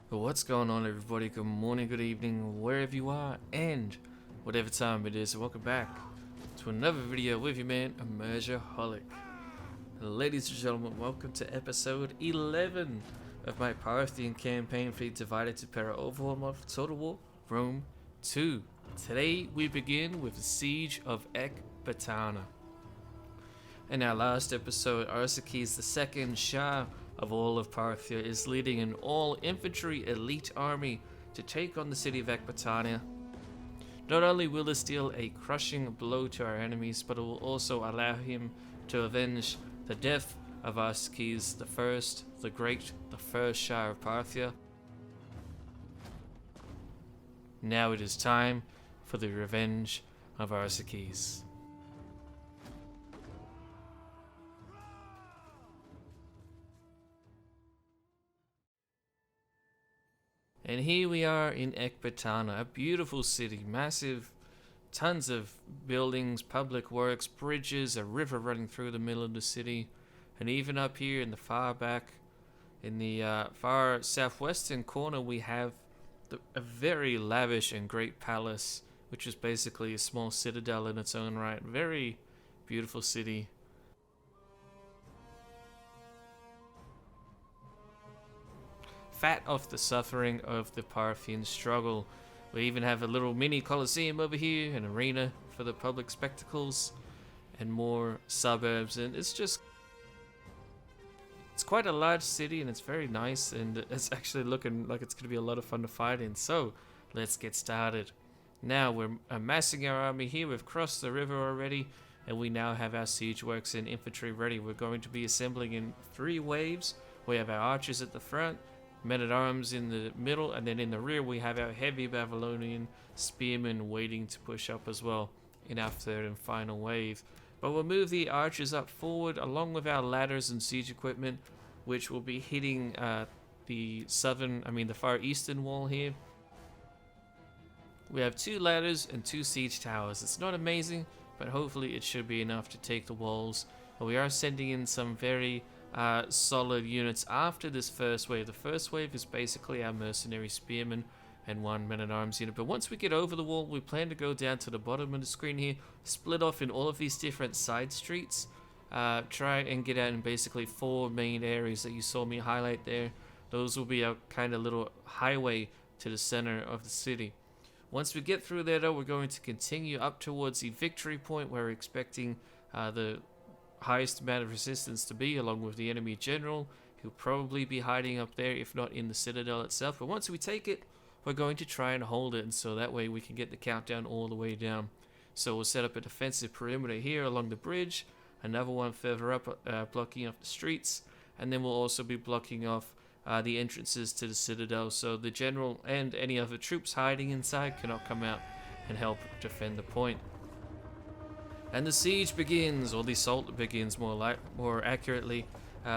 What's going on, everybody? Good morning, good evening, wherever you are, and whatever time it is. Welcome back to another video with your man, Immersiaholic. Ladies and gentlemen, welcome to episode 11 of my Parthian campaign for the Divided Impera overhaul mod for Total War Rome 2. Today we begin with the Siege of Ecbatana. In our last episode, Arsaces II, Shah of all of Parthia, is leading an all-infantry elite army to take on the city of Ecbatana. Not only will this deal a crushing blow to our enemies, but it will also allow him to avenge the death of Arsaces I, the Great, the first Shah of Parthia. Now it is time for the revenge of Arsaces. And here we are in Ecbatana, a beautiful city, massive, tons of buildings, public works, bridges, a river running through the middle of the city, and even up here in the far back, in the far southwestern corner, we have a very lavish and great palace, which is basically a small citadel in its own right. Very beautiful city. Fat off the suffering of the Parthian struggle. We even have a little mini coliseum over here, an arena for the public spectacles, and more suburbs, and it's quite a large city, and it's very nice, and it's actually looking like it's going to be a lot of fun to fight in. So let's get started. Now we're amassing our army here. We've crossed the river already, and we now have our siege works and infantry ready. We're going to be assembling in 3 waves. We have our archers at the front, men-at-arms in the middle, and then in the rear we have our heavy Babylonian spearmen waiting to push up as well in our 3rd and final wave. But we'll move the archers up forward along with our ladders and siege equipment, which will be hitting the far eastern wall here. We have 2 ladders and 2 siege towers. It's not amazing, but hopefully it should be enough to take the walls. But we are sending in some very solid units after this first wave. The first wave is basically our mercenary spearmen and 1 men-at-arms unit. But once we get over the wall, we plan to go down to the bottom of the screen here, split off in all of these different side streets, try and get out in basically 4 main areas that you saw me highlight there. Those will be our kind of little highway to the center of the city. Once we get through there, though, we're going to continue up towards the victory point, where we're expecting the highest amount of resistance to be, along with the enemy general. He'll probably be hiding up there, if not in the citadel itself. But once we take it, we're going to try and hold it, and so that way we can get the countdown all the way down. So we'll set up a defensive perimeter here along the bridge, another one further up, blocking off the streets, and then we'll also be blocking off the entrances to the citadel, so the general and any other troops hiding inside cannot come out and help defend the point. And the siege begins, or the assault begins more accurately.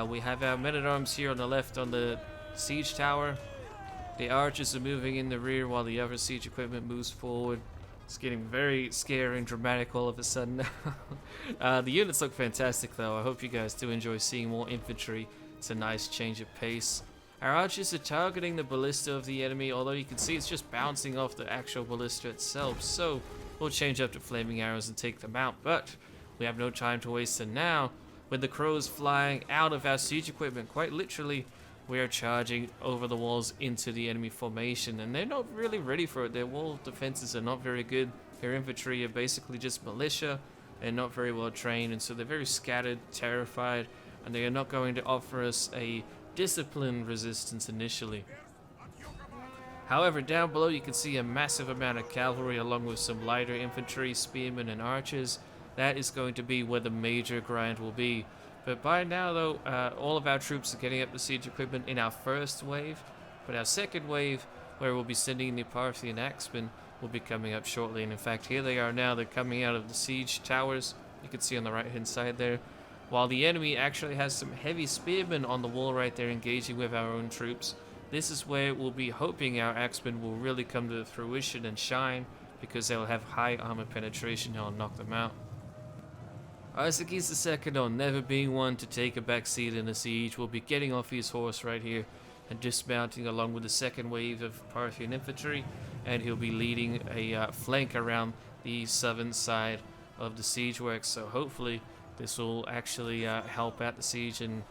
We have our men-at-arms here on the left on the siege tower. The archers are moving in the rear while the other siege equipment moves forward. It's getting very scary and dramatic all of a sudden. The units look fantastic though. I hope you guys do enjoy seeing more infantry. It's a nice change of pace. Our archers are targeting the ballista of the enemy, although you can see it's just bouncing off the actual ballista itself. So we'll change up to flaming arrows and take them out, but we have no time to waste, and now, with the crows flying out of our siege equipment, quite literally, we are charging over the walls into the enemy formation, and they're not really ready for it. Their wall defenses are not very good. Their infantry are basically just militia and not very well trained, and so they're very scattered, terrified, and they are not going to offer us a disciplined resistance initially. However, down below you can see a massive amount of cavalry along with some lighter infantry, spearmen, and archers. That is going to be where the major grind will be. But by now, though, all of our troops are getting up the siege equipment in our first wave. But our second wave, where we'll be sending the Parthian axemen, will be coming up shortly. And in fact, here they are now. They're coming out of the siege towers. You can see on the right-hand side there. While the enemy actually has some heavy spearmen on the wall right there engaging with our own troops. This is where we'll be hoping our axemen will really come to fruition and shine, because they'll have high armor penetration and I'll knock them out. Arsaces II, never being one to take a back seat in a siege, will be getting off his horse right here. and dismounting along with the second wave of Parthian infantry, and he'll be leading a flank around the southern side of the siege works. So hopefully this will actually help out the siege, and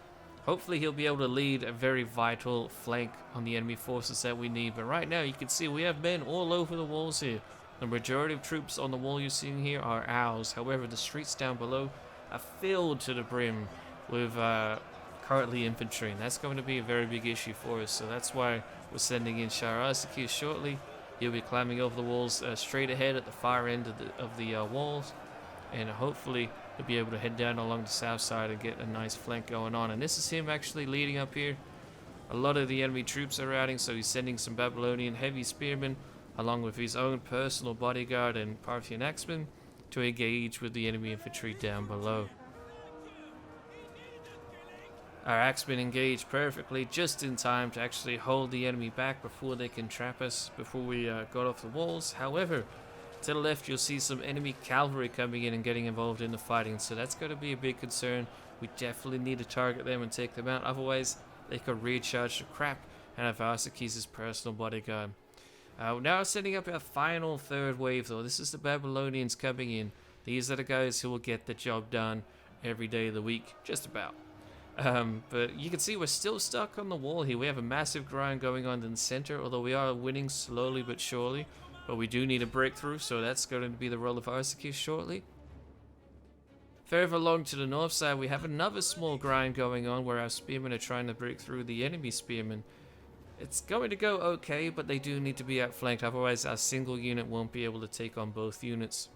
hopefully he'll be able to lead a very vital flank on the enemy forces that we need. But right now you can see we have men all over the walls here. The majority of troops on the wall you're seeing here are ours. However, the streets down below are filled to the brim with currently infantry, and that's going to be a very big issue for us. So that's why we're sending in Shah Arsaces shortly. He'll be climbing over the walls straight ahead at the far end of the walls, and hopefully he'll be able to head down along the south side and get a nice flank going on. And this is him actually leading up here. A lot of the enemy troops are routing, so he's sending some Babylonian heavy spearmen along with his own personal bodyguard and Parthian axemen to engage with the enemy infantry down below. Our axemen engage perfectly just in time to actually hold the enemy back before they can trap us, before we got off the walls. However, to the left you'll see some enemy cavalry coming in and getting involved in the fighting, so that's going to be a big concern. We definitely need to target them and take them out, otherwise they could recharge the crap and have Arsaces' personal bodyguard. Now setting up our final third wave though. This is the Babylonians coming in. These are the guys who will get the job done every day of the week, just about. But you can see we're still stuck on the wall here. We have a massive grind going on in the center, although we are winning slowly but surely. But we do need a breakthrough, so that's going to be the role of Arsaces shortly. Further along to the north side, we have another small grind going on where our spearmen are trying to break through the enemy spearmen. It's going to go okay, but they do need to be outflanked, otherwise our single unit won't be able to take on both units.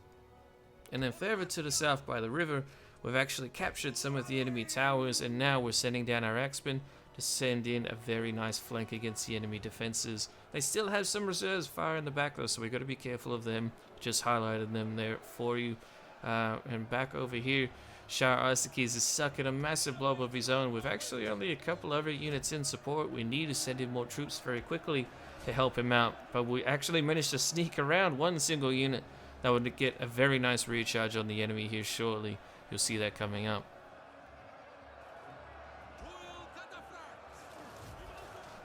And then further to the south by the river, we've actually captured some of the enemy towers, and now we're sending down our axemen to send in a very nice flank against the enemy defenses. They still have some reserves far in the back though, so we've got to be careful of them. Just highlighted them there for you. And back over here, Shah Arsaces is sucking a massive blob of his own with actually only a couple other units in support. We need to send in more troops very quickly to help him out, but we actually managed to sneak around one single unit that would get a very nice recharge on the enemy here shortly. You'll see that coming up.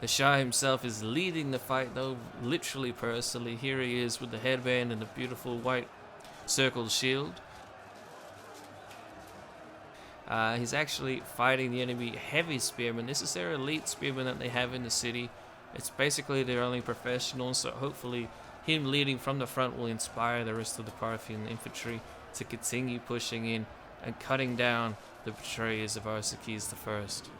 The Shah himself is leading the fight though, literally personally. Here he is with the headband and the beautiful white circled shield. He's actually fighting the enemy heavy spearmen. This is their elite spearmen that they have in the city. It's basically their only professionals, so hopefully him leading from the front will inspire the rest of the Parthian infantry to continue pushing in and cutting down the betrayers of Arsaces I.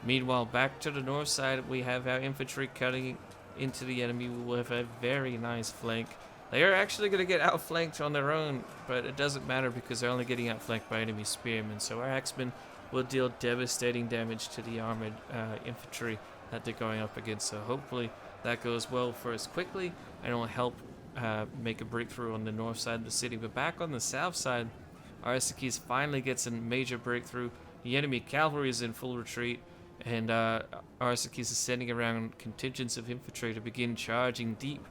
Meanwhile, back to the north side, we have our infantry cutting into the enemy with a very nice flank. They are actually going to get outflanked on their own, but it doesn't matter because they're only getting outflanked by enemy spearmen. So our axemen will deal devastating damage to the armored infantry that they're going up against. So hopefully that goes well for us quickly, and it will help make a breakthrough on the north side of the city. But back on the south side, Arsaces finally gets a major breakthrough. The enemy cavalry is in full retreat, and Arsaces is sending around contingents of infantry to begin charging deep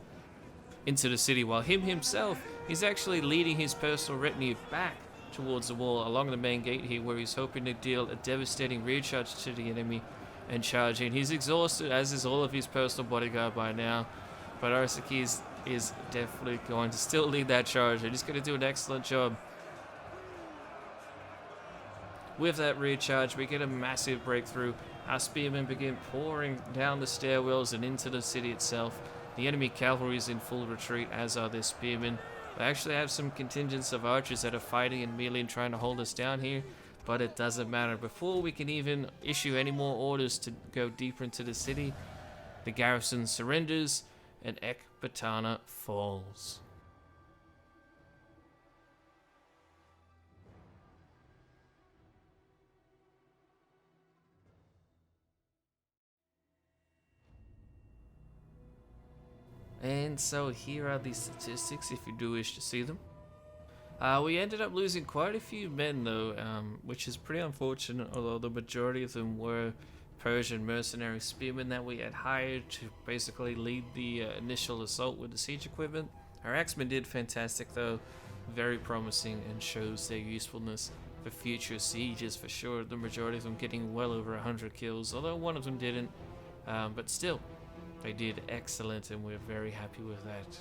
into the city, while himself is actually leading his personal retinue back towards the wall along the main gate here, where he's hoping to deal a devastating recharge to the enemy and charge in. He's exhausted, as is all of his personal bodyguard by now, but Arsaces is definitely going to still lead that charge, and he's going to do an excellent job. With that recharge, we get a massive breakthrough. Our spearmen begin pouring down the stairwells and into the city itself. The enemy cavalry is in full retreat, as are their spearmen. We actually have some contingents of archers that are fighting in melee and trying to hold us down here, but it doesn't matter. Before we can even issue any more orders to go deeper into the city, the garrison surrenders and Ecbatana falls. And so here are the statistics if you do wish to see them. We ended up losing quite a few men though, which is pretty unfortunate, although the majority of them were Persian mercenary spearmen that we had hired to basically lead the initial assault with the siege equipment. Our axemen did fantastic though, very promising and shows their usefulness for future sieges for sure. The majority of them getting well over 100 kills, although one of them didn't. But still, they did excellent, and we're very happy with that.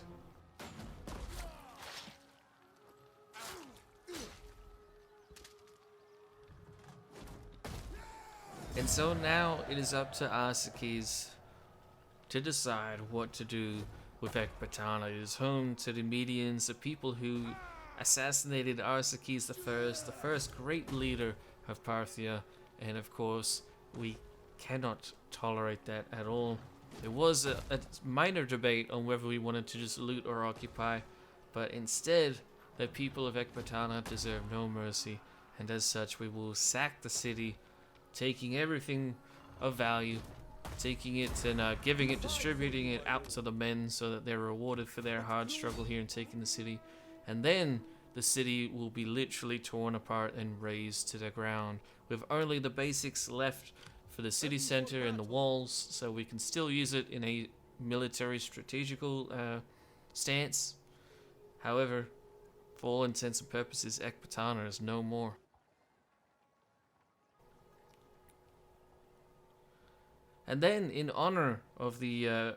And so now it is up to Arsaces to decide what to do with Ecbatana. It is home to the Medians, the people who assassinated Arsaces I, the first great leader of Parthia, and of course we cannot tolerate that at all. There was a minor debate on whether we wanted to just loot or occupy, but instead the people of Ecbatana deserve no mercy, and as such we will sack the city, taking everything of value, taking it and giving it, distributing it out to the men so that they're rewarded for their hard struggle here in taking the city. And then the city will be literally torn apart and razed to the ground, with only the basics left for the city center and the walls, so we can still use it in a military strategical stance. However, for all intents and purposes, Ecbatana is no more. And then, in honor of the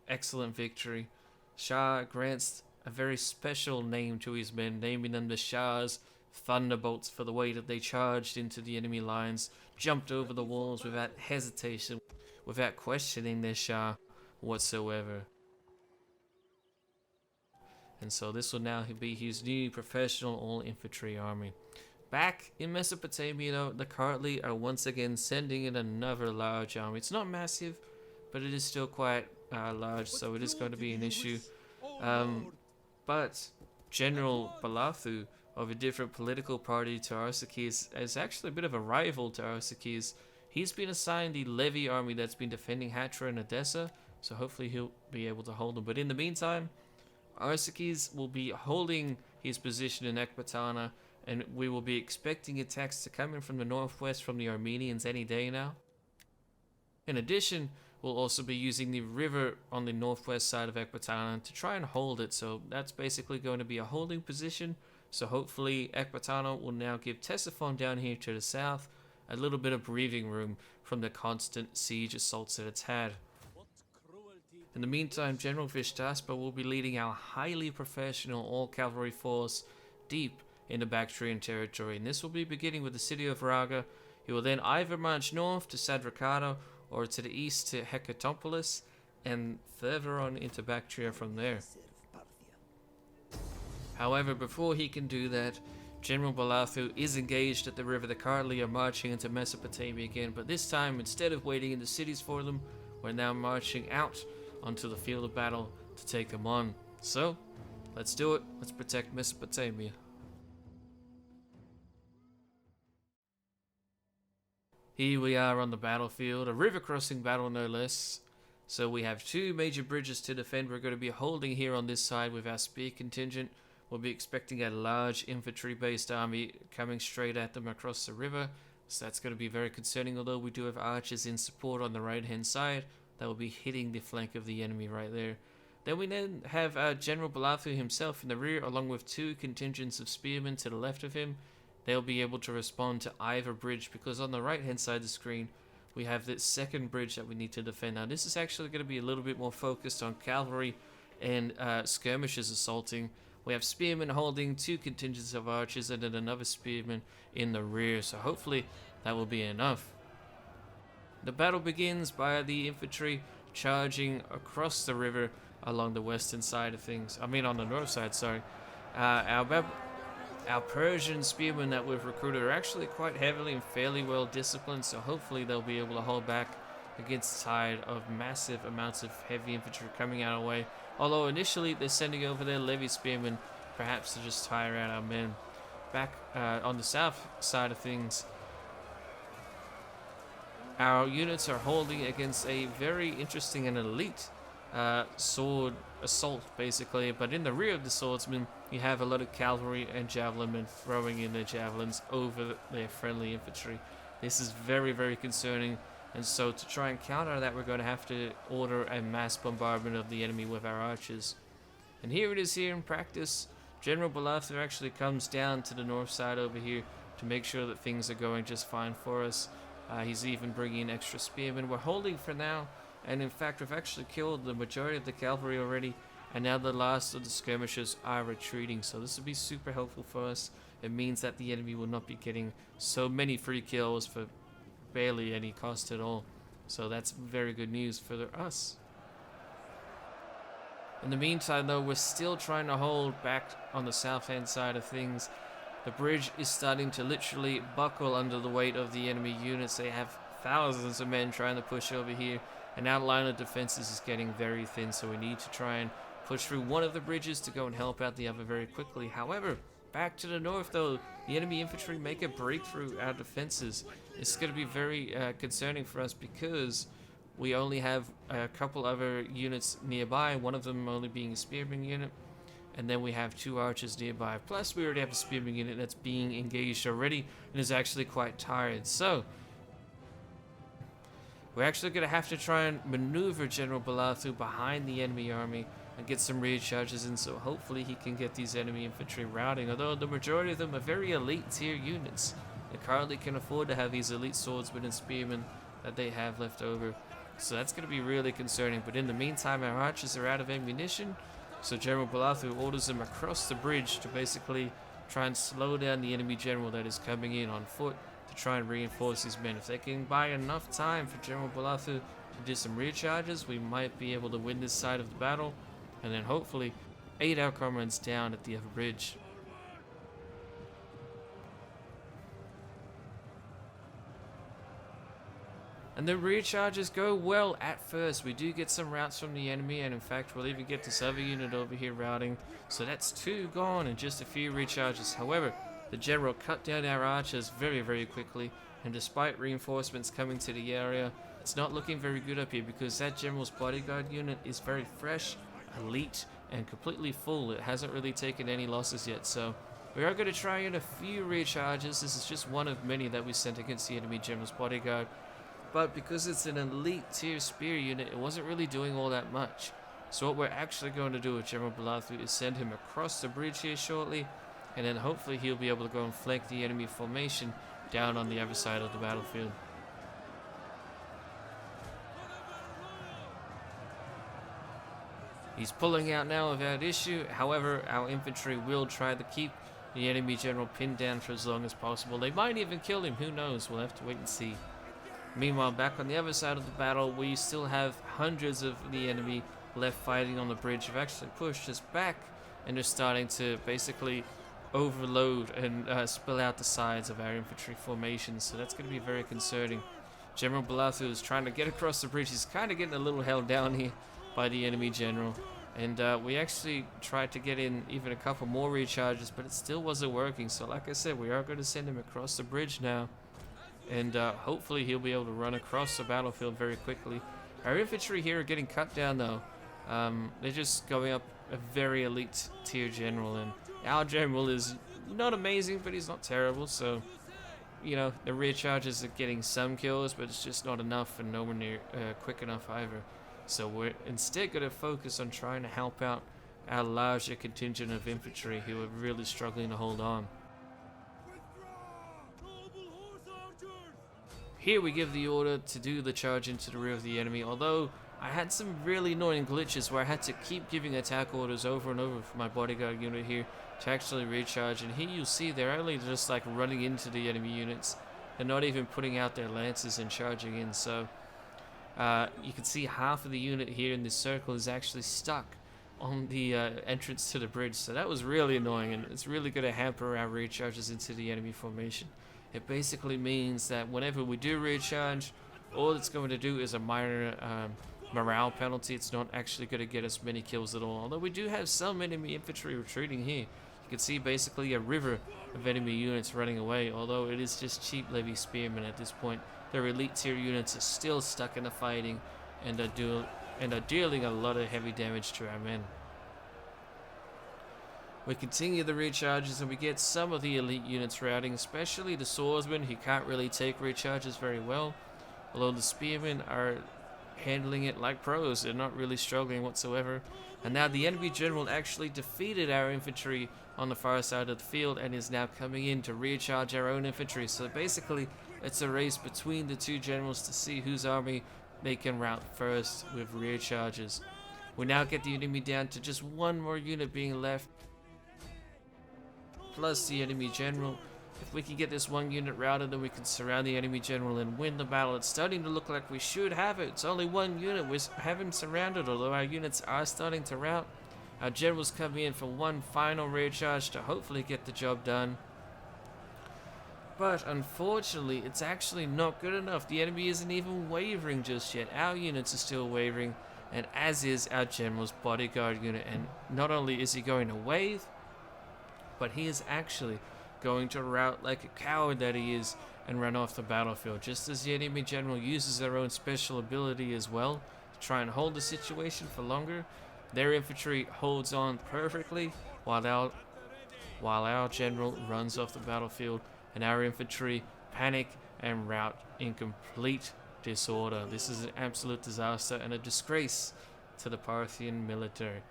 excellent victory, Shah grants a very special name to his men, naming them the Shah's Thunderbolts for the way that they charged into the enemy lines, jumped over the walls without hesitation, without questioning their Shah whatsoever. And so this will now be his new professional all-infantry army. Back in Mesopotamia, though, the Kartli are once again sending in another large army. It's not massive, but it is still quite large, so it is going to be an issue. But General Balathu, of a different political party to Arsaces, is actually a bit of a rival to Arsaces. He's been assigned the Levi army that's been defending Hatra and Edessa, so hopefully he'll be able to hold them. But in the meantime, Arsaces will be holding his position in Ecbatana, and we will be expecting attacks to come in from the northwest from the Armenians any day now. In addition, we'll also be using the river on the northwest side of Ecbatana to try and hold it, so that's basically going to be a holding position. So hopefully Ecbatana will now give Ctesiphon down here to the south a little bit of breathing room from the constant siege assaults that it's had. In the meantime, General Vishtaspa will be leading our highly professional all-cavalry force deep into Bactrian territory, and this will be beginning with the city of Raga. He will then either march north to Sadrakado or to the east to Hecatopolis, and further on into Bactria from there. However, before he can do that, General Balathu is engaged at the river. The Kartli are marching into Mesopotamia again, but this time, instead of waiting in the cities for them, we're now marching out onto the field of battle to take them on. So, let's do it. Let's protect Mesopotamia. Here we are on the battlefield, a river crossing battle no less. So we have two major bridges to defend. We're going to be holding here on this side with our spear contingent. We'll be expecting a large infantry-based army coming straight at them across the river. So that's going to be very concerning, although we do have archers in support on the right-hand side that will be hitting the flank of the enemy right there. Then we then have General Balathu himself in the rear, along with two contingents of spearmen to the left of him. They'll be able to respond to either bridge, because on the right hand side of the screen we have this second bridge that we need to defend. Now this is actually going to be a little bit more focused on cavalry and skirmishers assaulting. We have spearmen holding two contingents of archers and then another spearman in the rear, so hopefully that will be enough. The battle begins by the infantry charging across the river along the western side of things. On the north side, sorry. Our Persian spearmen that we've recruited are actually quite heavily and fairly well disciplined, so hopefully they'll be able to hold back against the tide of massive amounts of heavy infantry coming our way. Although initially they're sending over their Levi spearmen, perhaps to just tire out our men. Back on the south side of things, our units are holding against a very interesting and elite sword assault, basically. But in the rear of the swordsmen, you have a lot of cavalry and javelin men throwing in their javelins over their friendly infantry. This is very, very concerning. And so to try and counter that, we're going to have to order a mass bombardment of the enemy with our archers. And here it is here in practice. General Balathu actually comes down to the north side over here to make sure that things are going just fine for us. He's even bringing in extra spearmen. We're holding for now, and in fact we've actually killed the majority of the cavalry already, and now the last of the skirmishers are retreating, so this will be super helpful for us. It means that the enemy will not be getting so many free kills for barely any cost at all, so that's very good news for us. In the meantime though, we're still trying to hold back on the south hand side of things. The bridge is starting to literally buckle under the weight of the enemy units. They have thousands of men trying to push over here, and our line of defenses is getting very thin, so we need to try and push through one of the bridges to go and help out the other very quickly. However, back to the north though, the enemy infantry make a breakthrough our defenses. It's going to be very concerning for us because we only have a couple other units nearby, one of them only being a spearman unit, and then we have 2 archers nearby. Plus we already have a spearman unit that's being engaged already and is actually quite tired. So we're actually going to have to try and maneuver General Balathu behind the enemy army and get some rear charges in, so hopefully he can get these enemy infantry routing, although the majority of them are very elite tier units and currently can afford to have these elite swordsmen and spearmen that they have left over. So that's going to be really concerning, but in the meantime our archers are out of ammunition, so General Balathu orders them across the bridge to basically try and slow down the enemy general that is coming in on foot to try and reinforce his men. If they can buy enough time for General Balathu to do some rear charges, we might be able to win this side of the battle, and then hopefully aid our comrades down at the other bridge. And the rear charges go well at first. We do get some routes from the enemy, and in fact we'll even get this other unit over here routing. So that's 2 gone and just a few recharges. However, the general cut down our archers very quickly, and despite reinforcements coming to the area, it's not looking very good up here because that general's bodyguard unit is very fresh, elite, and completely full. It hasn't really taken any losses yet, so we are going to try in a few recharges. This is just one of many that we sent against the enemy general's bodyguard. But because it's an elite tier spear unit, it wasn't really doing all that much. So what we're actually going to do with General Balathu is send him across the bridge here shortly, and then hopefully he'll be able to go and flank the enemy formation down on the other side of the battlefield. He's pulling out now without issue. However, our infantry will try to keep the enemy general pinned down for as long as possible. They might even kill him, who knows, we'll have to wait and see. Meanwhile, back on the other side of the battle, we still have hundreds of the enemy left fighting on the bridge. Have actually pushed us back, and they're starting to basically overload and spill out the sides of our infantry formations, so that's going to be very concerning. General Balathu is trying to get across the bridge. He's kind of getting a little held down here by the enemy general, and we actually tried to get in even a couple more recharges, but it still wasn't working. So like I said, we are going to send him across the bridge now, and hopefully he'll be able to run across the battlefield very quickly. Our infantry here are getting cut down though. They're just going up a very elite tier general, and our general is not amazing, but he's not terrible, so you know, the rear charges are getting some kills, but it's just not enough and nowhere near quick enough either. So we're instead going to focus on trying to help out our larger contingent of infantry who are really struggling to hold on. Here we give the order to do the charge into the rear of the enemy, although I had some really annoying glitches where I had to keep giving attack orders over and over for my bodyguard unit here to actually recharge, and here you'll see they're only just like running into the enemy units and not even putting out their lances and charging in. So you can see half of the unit here in this circle is actually stuck on the entrance to the bridge, so that was really annoying, and it's really going to hamper our recharges into the enemy formation. It basically means that whenever we do recharge, all it's going to do is a minor morale penalty. It's not actually going to get us many kills at all, although we do have some enemy infantry retreating here. You can see basically a river of enemy units running away, although it is just cheap levy spearmen at this point. Their elite tier units are still stuck in the fighting and are dealing a lot of heavy damage to our men. We continue the recharges and we get some of the elite units routing, especially the swordsmen who can't really take recharges very well, although the spearmen are handling it like pros. They're not really struggling whatsoever. And now the enemy general actually defeated our infantry on the far side of the field and is now coming in to recharge our own infantry. So basically, it's a race between the two generals to see whose army they can rout first with rear charges. We now get the enemy down to just one more unit being left, plus the enemy general. If we can get this one unit routed, then we can surround the enemy general and win the battle. It's starting to look like we should have it. It's only one unit. We have him surrounded, although our units are starting to rout. Our general's coming in for one final rear charge to hopefully get the job done. But unfortunately, it's actually not good enough. The enemy isn't even wavering just yet. Our units are still wavering, and as is our general's bodyguard unit. And not only is he going to wave, but he is actually going to rout like a coward that he is and run off the battlefield, just as the enemy general uses their own special ability as well to try and hold the situation for longer. Their infantry holds on perfectly while our general runs off the battlefield, and our infantry panic and rout in complete disorder. This is an absolute disaster and a disgrace to the Parthian military.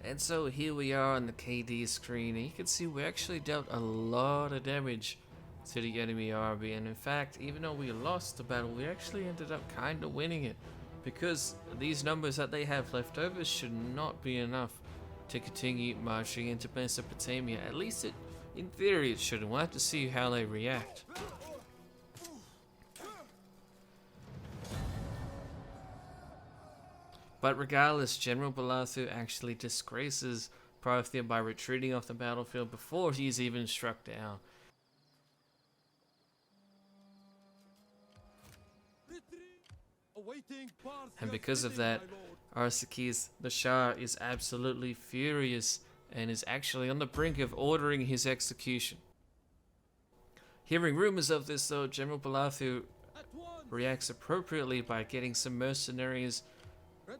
And so here we are on the KD screen, and you can see we actually dealt a lot of damage to the enemy army, and in fact, even though we lost the battle, we actually ended up kind of winning it, because these numbers that they have left over should not be enough to continue marching into Mesopotamia. At least in theory it shouldn't. We'll have to see how they react. But regardless, General Balathu actually disgraces Parthia by retreating off the battlefield before he's even struck down. And because of that, Arsaces, the Shah, is absolutely furious and is actually on the brink of ordering his execution. Hearing rumors of this though, General Balathu reacts appropriately by getting some mercenaries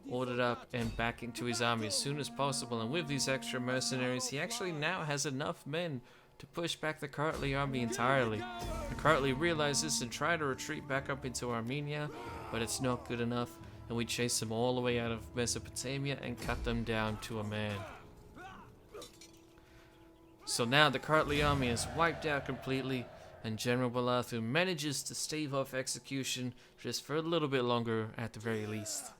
ordered up and back into his army as soon as possible, and with these extra mercenaries he actually now has enough men to push back the Kartli army entirely. The Kartli realize this and try to retreat back up into Armenia, but it's not good enough, and we chase them all the way out of Mesopotamia and cut them down to a man. So now the Kartli army is wiped out completely, and General Balathu manages to stave off execution just for a little bit longer at the very least.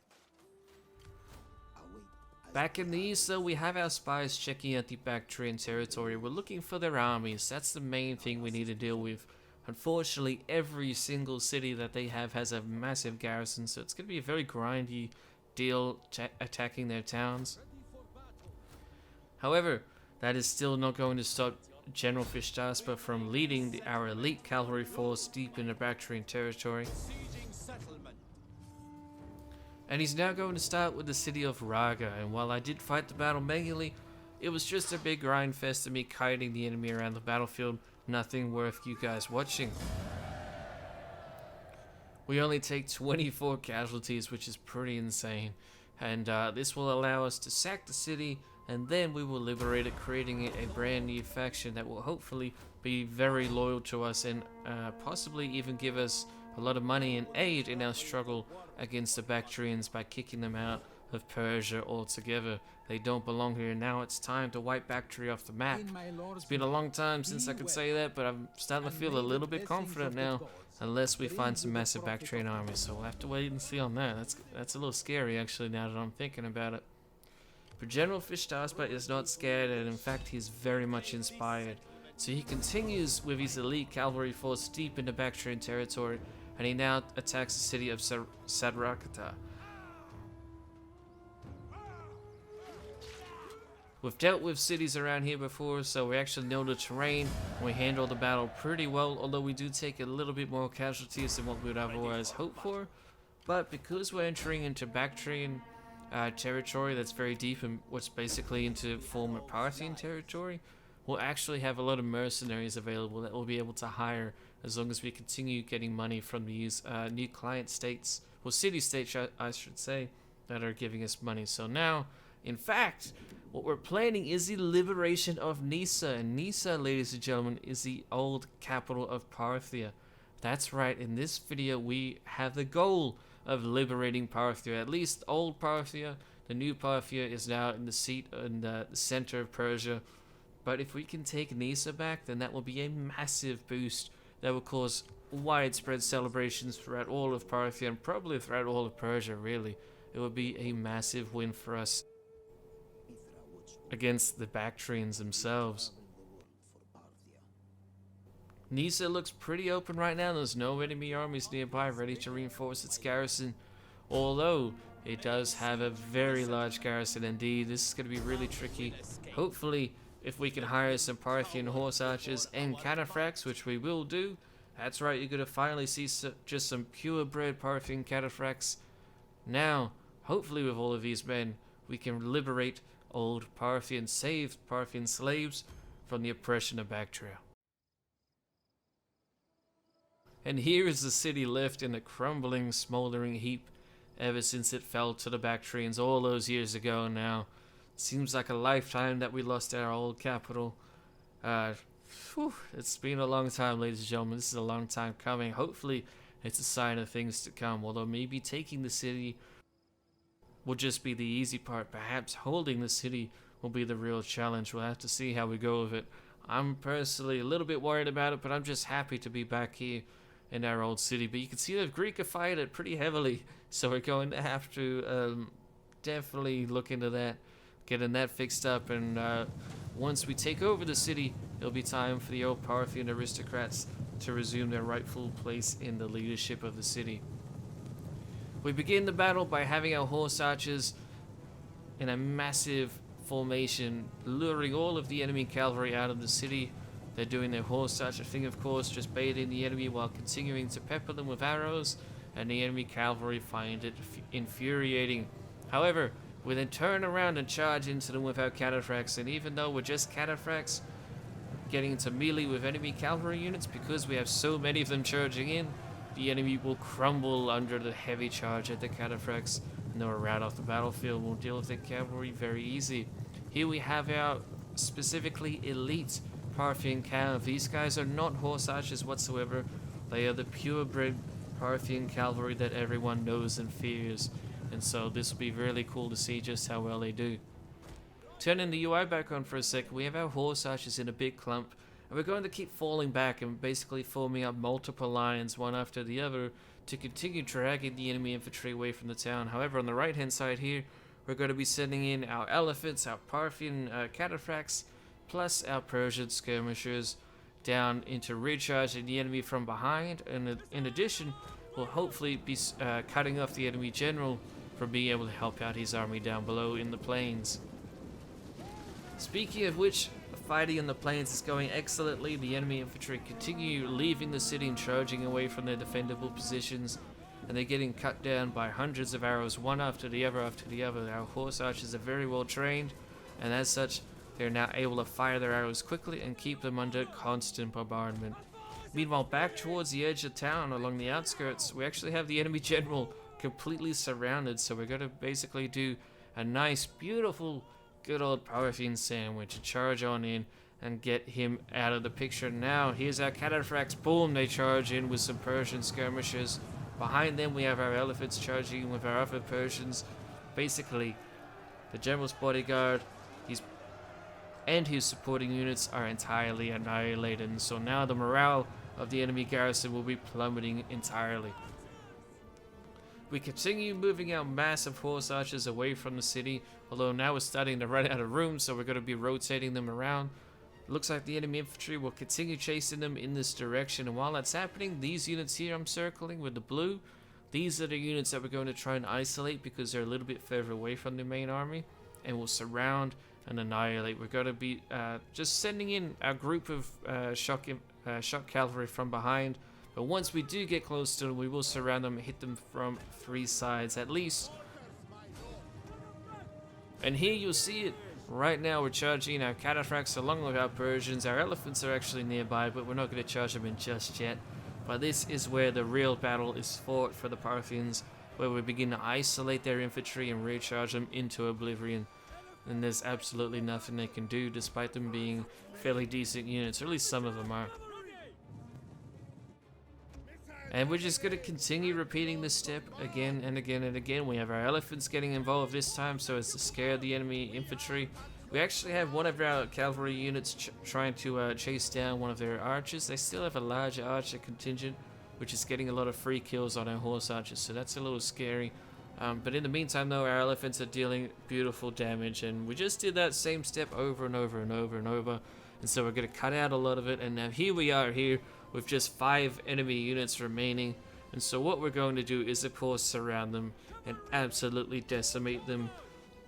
Back in the east though, we have our spies checking out the Bactrian territory. We're looking for their armies. That's the main thing we need to deal with. Unfortunately, every single city that they have has a massive garrison, so it's going to be a very grindy deal attacking their towns. However, that is still not going to stop General Fishtaspa from leading our elite cavalry force deep into Bactrian territory. And he's now going to start with the city of Raga, and while I did fight the battle manually, it was just a big grind fest of me kiting the enemy around the battlefield, nothing worth you guys watching. We only take 24 casualties, which is pretty insane, and this will allow us to sack the city, and then we will liberate it, creating a brand new faction that will hopefully be very loyal to us and possibly even give us a lot of money and aid in our struggle against the Bactrians by kicking them out of Persia altogether. They don't belong here. Now it's time to wipe Bactria off the map. It's been a long time since I could say that, but I'm starting to feel a little bit confident now, unless we find some massive Bactrian armies, so we'll have to wait and see on that. That's a little scary actually now that I'm thinking about it. But General Fishtaspa is not scared, and in fact he's very much inspired. So he continues with his elite cavalry force deep into Bactrian territory, and he now attacks the city of Sadrakata. We've dealt with cities around here before, so we actually know the terrain, and we handle the battle pretty well, although we do take a little bit more casualties than what we would otherwise hope for. But because we're entering into Bactrian territory that's very deep and what's basically into former Parthian territory, we'll actually have a lot of mercenaries available that we'll be able to hire as long as we continue getting money from these new client states, well, city states I should say, that are giving us money. So now, in fact, What we're planning is the liberation of Nisa, and Nisa, ladies and gentlemen, is the old capital of Parthia. That's right, in this video we have the goal of liberating Parthia, at least old Parthia. The new Parthia is now in the seat in the center of Persia. But if we can take Nisa back, then that will be a massive boost that will cause widespread celebrations throughout all of Parthia and probably throughout all of Persia, really. It would be a massive win for us against the Bactrians themselves. Nisa looks pretty open right now. There's no enemy armies nearby ready to reinforce its garrison, although it does have a very large garrison indeed. This is going to be really tricky. Hopefully, if we can hire some Parthian horse archers and cataphracts, which we will do. That's right, you're going to finally see just some purebred Parthian cataphracts. Now, hopefully with all of these men, we can liberate old Parthia and save Parthian slaves from the oppression of Bactria. And here is the city left in a crumbling, smoldering heap ever since it fell to the Bactrians all those years ago now. Seems like a lifetime that we lost our old capital. It's been a long time, ladies and gentlemen. This is a long time coming. Hopefully, it's a sign of things to come. Although maybe taking the city will just be the easy part. Perhaps holding the city will be the real challenge. We'll have to see how we go with it. I'm personally a little bit worried about it, but I'm just happy to be back here in our old city. But you can see they've Greekified it pretty heavily. So we're going to have to definitely look into that, getting that fixed up. And once we take over the city, it'll be time for the old Parthian aristocrats to resume their rightful place in the leadership of the city. We begin the battle by having our horse archers in a massive formation, luring all of the enemy cavalry out of the city. They're doing their horse archer thing, of course, just baiting the enemy while continuing to pepper them with arrows, and the enemy cavalry find it infuriating. However, we then turn around and charge into them with our cataphracts, and even though we're just cataphracts, getting into melee with enemy cavalry units, because we have so many of them charging in, the enemy will crumble under the heavy charge of the cataphracts, and they'll rout off the battlefield. We'll deal with the cavalry very easy. Here we have our specifically elite Parthian cav. These guys are not horse archers whatsoever. They are the purebred Parthian cavalry that everyone knows and fears. And so this will be really cool to see just how well they do. Turning the UI back on for a second, we have our horse archers in a big clump. And we're going to keep falling back and basically forming up multiple lines, one after the other, to continue dragging the enemy infantry away from the town. However, on the right hand side here, we're going to be sending in our elephants, our Parthian cataphracts, plus our Persian skirmishers down into recharging the enemy from behind. And in addition, we'll hopefully be cutting off the enemy general from being able to help out his army down below in the plains. Speaking of which, the fighting in the plains is going excellently. The enemy infantry continue leaving the city and charging away from their defendable positions, and they're getting cut down by hundreds of arrows, one after the other after the other. Our horse archers are very well trained, and as such, they're now able to fire their arrows quickly and keep them under constant bombardment. Meanwhile, back towards the edge of town, along the outskirts, we actually have the enemy general completely surrounded, so we're going to basically do a nice, beautiful, good old Parthian sandwich, charge on in and get him out of the picture. Now, here's our cataphracts. Boom, they charge in with some Persian skirmishers. Behind them, we have our elephants charging in with our other Persians. Basically, the general's bodyguard, his supporting units are entirely annihilated, and so now the morale of the enemy garrison will be plummeting entirely. We continue moving our massive horse archers away from the city, although now we're starting to run out of room, so we're going to be rotating them around. It looks like the enemy infantry will continue chasing them in this direction, and while that's happening, these units here I'm circling with the blue, these are the units that we're going to try and isolate because they're a little bit further away from the main army, and we'll surround and annihilate. We're going to be just sending in our group of shock cavalry from behind, but once we do get close to them, we will surround them and hit them from 3 sides at least. And here you'll see it. Right now we're charging our cataphracts along with our Persians. Our elephants are actually nearby, but we're not going to charge them in just yet. But this is where the real battle is fought for the Parthians, where we begin to isolate their infantry and recharge them into oblivion. and there's absolutely nothing they can do despite them being fairly decent units, or at least some of them are. And we're just going to continue repeating this step again and again and again. We have our elephants getting involved this time so as to scare the enemy infantry. We actually have one of our cavalry units trying to chase down one of their archers. They still have a large archer contingent, which is getting a lot of free kills on our horse archers, so that's a little scary. But in the meantime though, our elephants are dealing beautiful damage, and we just did that same step over and over and over and over. And so we're going to cut out a lot of it, and now here we are here with just 5 enemy units remaining. And so what we're going to do is of course surround them and absolutely decimate them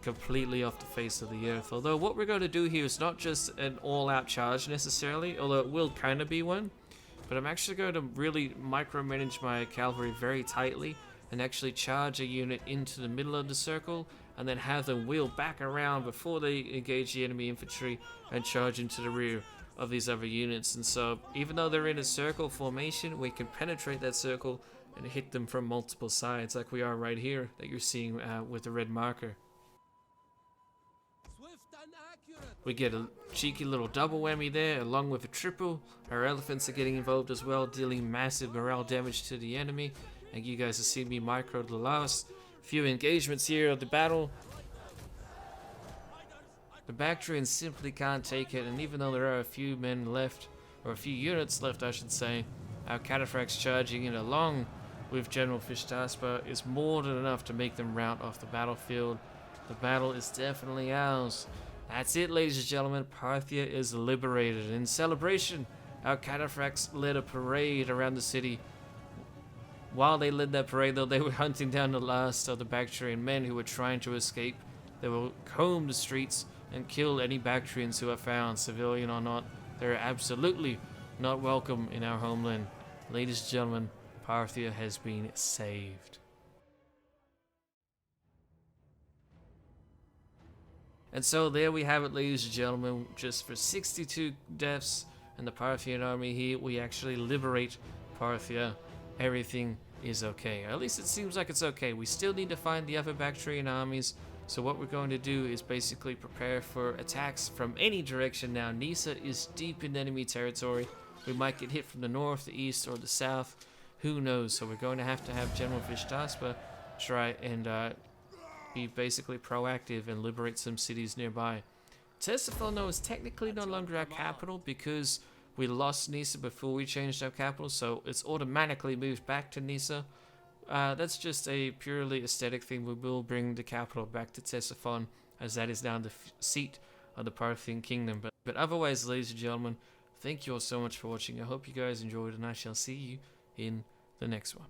completely off the face of the earth. Although what we're going to do here is not just an all-out charge necessarily, although it will kind of be one, but I'm actually going to really micromanage my cavalry very tightly and actually charge a unit into the middle of the circle and then have them wheel back around before they engage the enemy infantry and charge into the rear of these other units. And so even though they're in a circle formation, we can penetrate that circle and hit them from multiple sides, like we are right here that you're seeing with the red marker. We get a cheeky little double whammy there along with a triple. Our elephants are getting involved as well, dealing massive morale damage to the enemy. And you guys have seen me micro the last few engagements here of the battle. The Bactrians simply can't take it, and even though there are a few men left, or a few units left I should say, our cataphracts charging in along with General Fishtaspa is more than enough to make them rout off the battlefield. The battle is definitely ours. That's it, ladies and gentlemen. Parthia is liberated. In celebration, our cataphracts led a parade around the city. While they led that parade, though, they were hunting down the last of the Bactrian men who were trying to escape. They will comb the streets and kill any Bactrians who are found, civilian or not. They're absolutely not welcome in our homeland. Ladies and gentlemen, Parthia has been saved. And so there we have it, ladies and gentlemen. Just for 62 deaths and the Parthian army here, we actually liberate Parthia. Everything is okay. Or at least it seems like it's okay. We still need to find the other Bactrian armies. So what we're going to do is basically prepare for attacks from any direction now. Nisa is deep in enemy territory. We might get hit from the north, the east, or the south. Who knows? So we're going to have General Fishtaspa try and be basically proactive and liberate some cities nearby. Ctesiphon, though, is technically no longer our capital because we lost Nisa before we changed our capital, so it's automatically moved back to Nisa. That's just a purely aesthetic thing. We will bring the capital back to Ctesiphon, as that is now the seat of the Parthian kingdom. But otherwise, ladies and gentlemen, thank you all so much for watching. I hope you guys enjoyed, and I shall see you in the next one.